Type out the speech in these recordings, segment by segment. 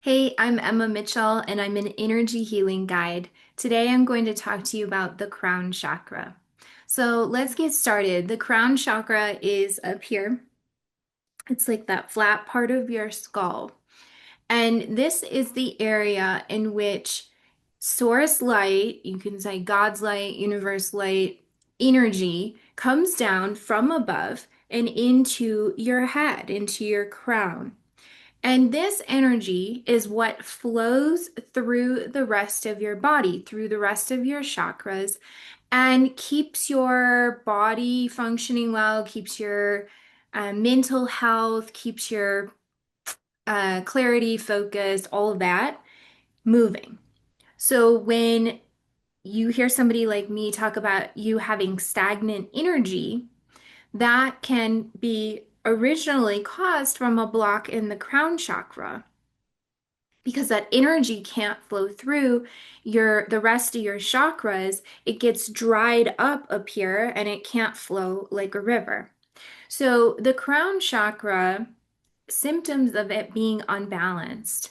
Hey, I'm Emma Mitchell, and I'm an energy healing guide. Today, I'm going to talk to you about the crown chakra. So, let's get started. The crown chakra is up here. It's like that flat part of your skull. And this is the area in which source light, you can say God's light, universe light, energy comes down from above and into your head, into your crown. And this energy is what flows through the rest of your body, through the rest of your chakras, and keeps your body functioning well, keeps your mental health, keeps your clarity, focus, all of that moving. So when you hear somebody like me talk about you having stagnant energy, that can be originally caused from a block in the crown chakra because that energy can't flow through the rest of your chakras. It gets dried up here and it can't flow like a river. So the crown chakra, symptoms of it being unbalanced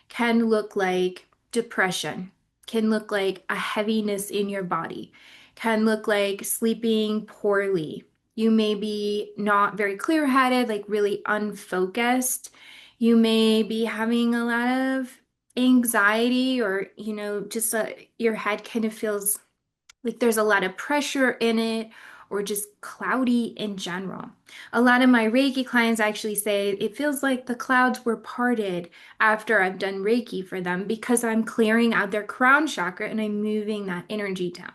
can look like depression, can look like a heaviness in your body, can look like sleeping poorly. You may be not very clear-headed, like really unfocused. You may be having a lot of anxiety or, just your head kind of feels like there's a lot of pressure in it or just cloudy in general. A lot of my Reiki clients actually say it feels like the clouds were parted after I've done Reiki for them because I'm clearing out their crown chakra and I'm moving that energy down.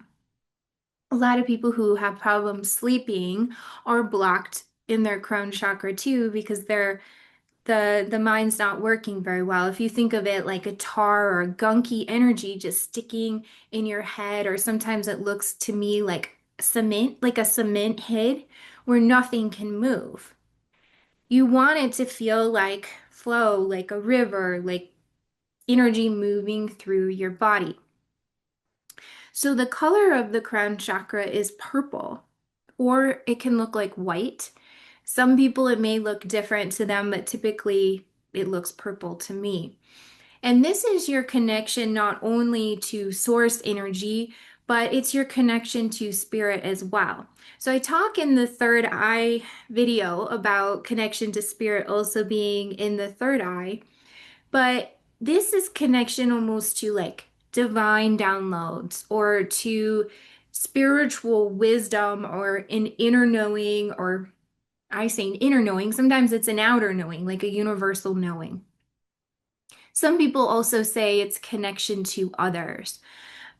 A lot of people who have problems sleeping are blocked in their crown chakra too because the mind's not working very well. If you think of it like a tar or a gunky energy just sticking in your head, or sometimes it looks to me like a cement head where nothing can move. You want it to feel like flow, like a river, like energy moving through your body. So the color of the crown chakra is purple, or it can look like white. Some people, it may look different to them, but typically it looks purple to me. And this is your connection not only to source energy, but it's your connection to spirit as well. So I talk in the third eye video about connection to spirit also being in the third eye, but this is connection almost to like divine downloads or to spiritual wisdom or an inner knowing, or I say an inner knowing, sometimes it's an outer knowing, like a universal knowing. Some people also say it's connection to others.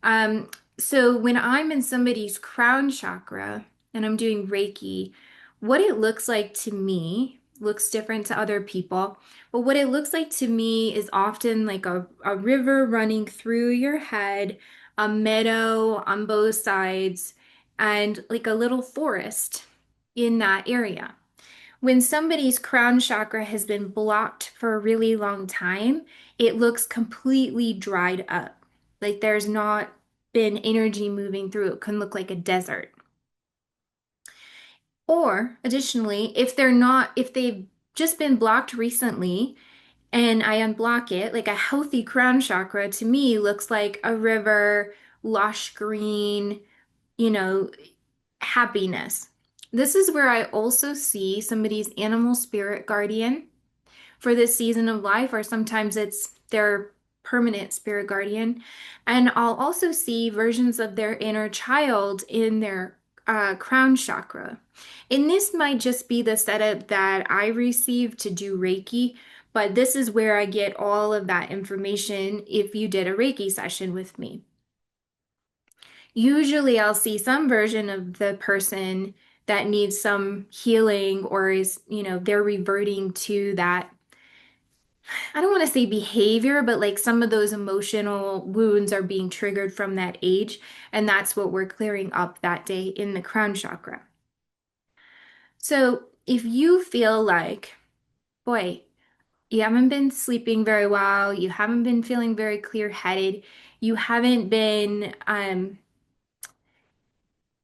Um, so when I'm in somebody's crown chakra and I'm doing Reiki, what it looks like to me looks different to other people. But what it looks like to me is often like a river running through your head, a meadow on both sides, and like a little forest in that area. When somebody's crown chakra has been blocked for a really long time, it looks completely dried up. Like there's not been energy moving through. It can look like a desert. Or additionally, if they've just been blocked recently and I unblock it, like a healthy crown chakra to me looks like a river, lush green, you know, happiness. This is where I also see somebody's animal spirit guardian for this season of life, or sometimes it's their permanent spirit guardian. And I'll also see versions of their inner child in their crown chakra. And this might just be the setup that I received to do Reiki, but this is where I get all of that information if you did a Reiki session with me. Usually I'll see some version of the person that needs some healing or is, they're reverting to that. I don't want to say behavior, but like some of those emotional wounds are being triggered from that age. And that's what we're clearing up that day in the crown chakra. So if you feel like, boy, you haven't been sleeping very well, you haven't been feeling very clear-headed, you haven't been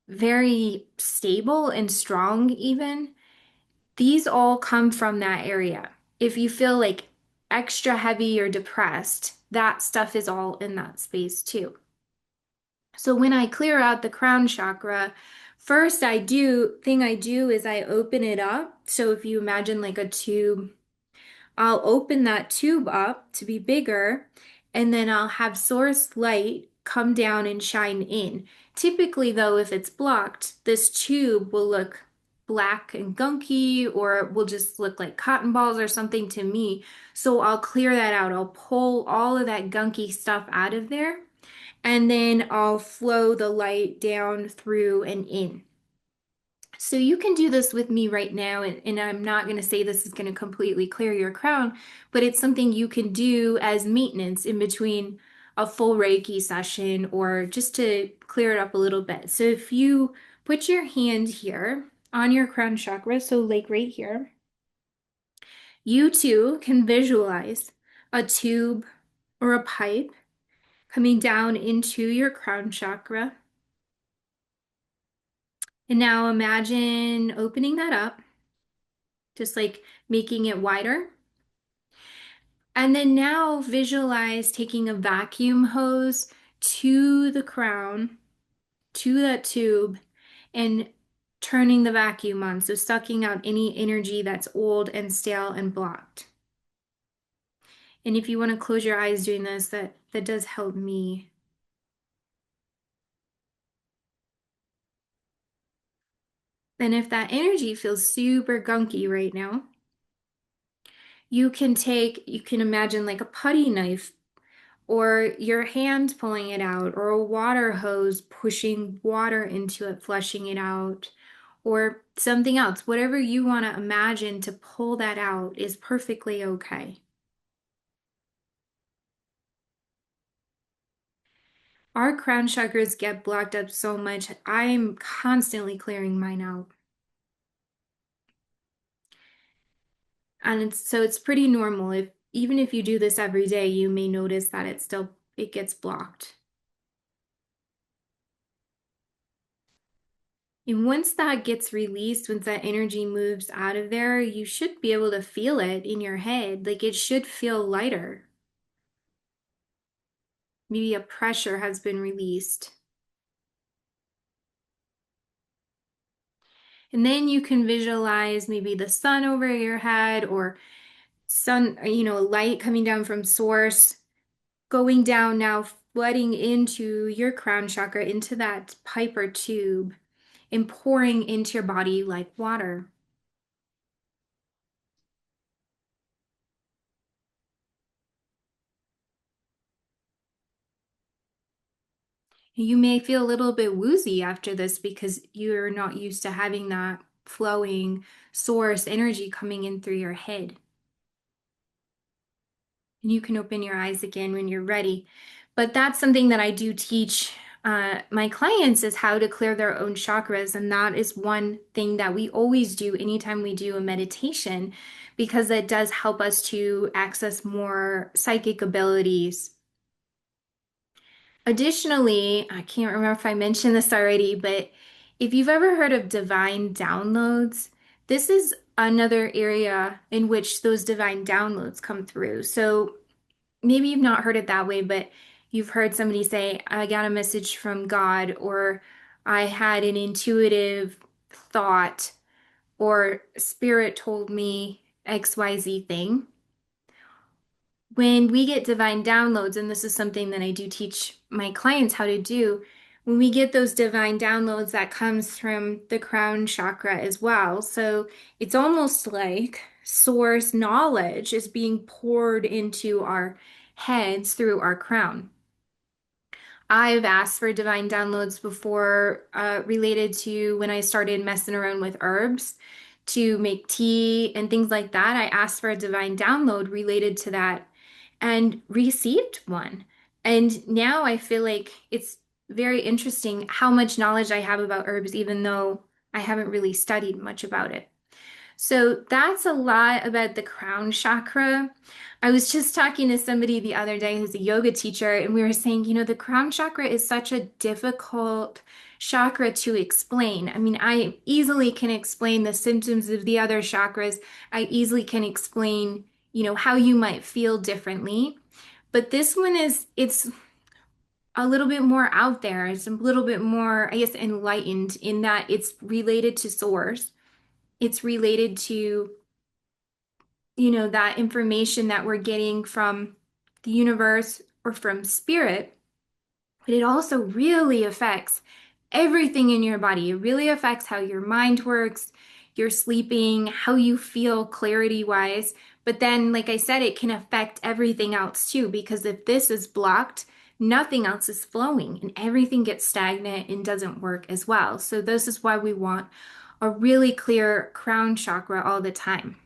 very stable and strong even, these all come from that area. If you feel like extra heavy or depressed, that stuff is all in that space too. So when I clear out the crown chakra, first I do is I open it up. So if you imagine like a tube, I'll open that tube up to be bigger, and then I'll have source light come down and shine in. Typically, though, if it's blocked, this tube will look black and gunky, or it will just look like cotton balls or something to me. So I'll clear that out. I'll pull all of that gunky stuff out of there, and then I'll flow the light down through and in. So you can do this with me right now, and I'm not going to say this is going to completely clear your crown, but it's something you can do as maintenance in between a full Reiki session or just to clear it up a little bit. So if you put your hand here on your crown chakra, so like right here, you too can visualize a tube or a pipe coming down into your crown chakra. And now imagine opening that up, just like making it wider. And then now visualize taking a vacuum hose to the crown, to that tube, and turning the vacuum on. So sucking out any energy that's old and stale and blocked. And if you want to close your eyes doing this, that does help me. And if that energy feels super gunky right now, you can imagine like a putty knife or your hand pulling it out, or a water hose pushing water into it, flushing it out, or something else. Whatever you want to imagine to pull that out is perfectly okay. Our crown chakras get blocked up so much. I'm constantly clearing mine out. And it's pretty normal. If even if you do this every day, you may notice that it gets blocked. And once that gets released, once that energy moves out of there, you should be able to feel it in your head. Like it should feel lighter. Maybe a pressure has been released. And then you can visualize maybe the sun over your head or light coming down from source, going down now, flooding into your crown chakra, into that pipe or tube, and pouring into your body like water. You may feel a little bit woozy after this because you're not used to having that flowing source energy coming in through your head. And you can open your eyes again when you're ready. But that's something that I do teach my clients is how to clear their own chakras. And that is one thing that we always do anytime we do a meditation, because it does help us to access more psychic abilities. Additionally, I can't remember if I mentioned this already, but if you've ever heard of divine downloads, this is another area in which those divine downloads come through. So maybe you've not heard it that way, but you've heard somebody say, I got a message from God, or I had an intuitive thought, or spirit told me XYZ thing. When we get divine downloads, and this is something that I do teach my clients how to do, when we get those divine downloads, that comes from the crown chakra as well. So it's almost like source knowledge is being poured into our heads through our crown. I've asked for divine downloads before related to when I started messing around with herbs to make tea and things like that. I asked for a divine download related to that and received one. And now I feel like it's very interesting how much knowledge I have about herbs, even though I haven't really studied much about it. So that's a lot about the crown chakra. I was just talking to somebody the other day who's a yoga teacher, and we were saying, the crown chakra is such a difficult chakra to explain. I mean, I easily can explain the symptoms of the other chakras. I easily can explain, how you might feel differently. But this one it's a little bit more out there. It's a little bit more, I guess, enlightened in that it's related to source. It's related to, that information that we're getting from the universe or from spirit. But it also really affects everything in your body. It really affects how your mind works, your sleeping, how you feel clarity wise. But then, like I said, it can affect everything else too, because if this is blocked, nothing else is flowing and everything gets stagnant and doesn't work as well. So, this is why we want a really clear crown chakra all the time.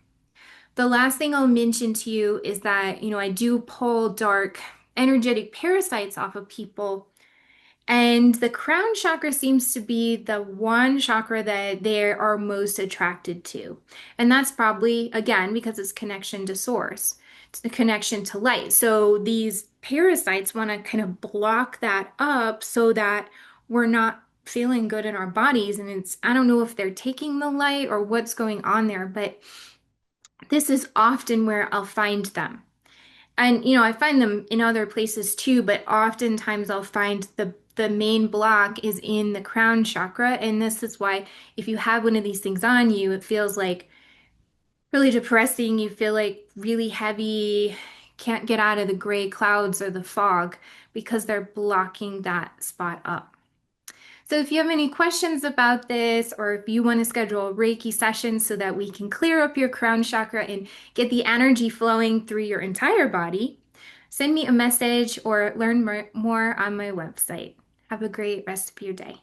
The last thing I'll mention to you is that, I do pull dark energetic parasites off of people, and the crown chakra seems to be the one chakra that they are most attracted to. And that's probably, again, because it's connection to source, it's the connection to light. So these parasites want to kind of block that up so that we're not feeling good in our bodies. And I don't know if they're taking the light or what's going on there, but this is often where I'll find them. And I find them in other places too, but oftentimes I'll find the main block is in the crown chakra. And this is why if you have one of these things on you, it feels like really depressing. You feel like really heavy, can't get out of the gray clouds or the fog because they're blocking that spot up. So if you have any questions about this, or if you want to schedule a Reiki session so that we can clear up your crown chakra and get the energy flowing through your entire body, send me a message or learn more on my website. Have a great rest of your day.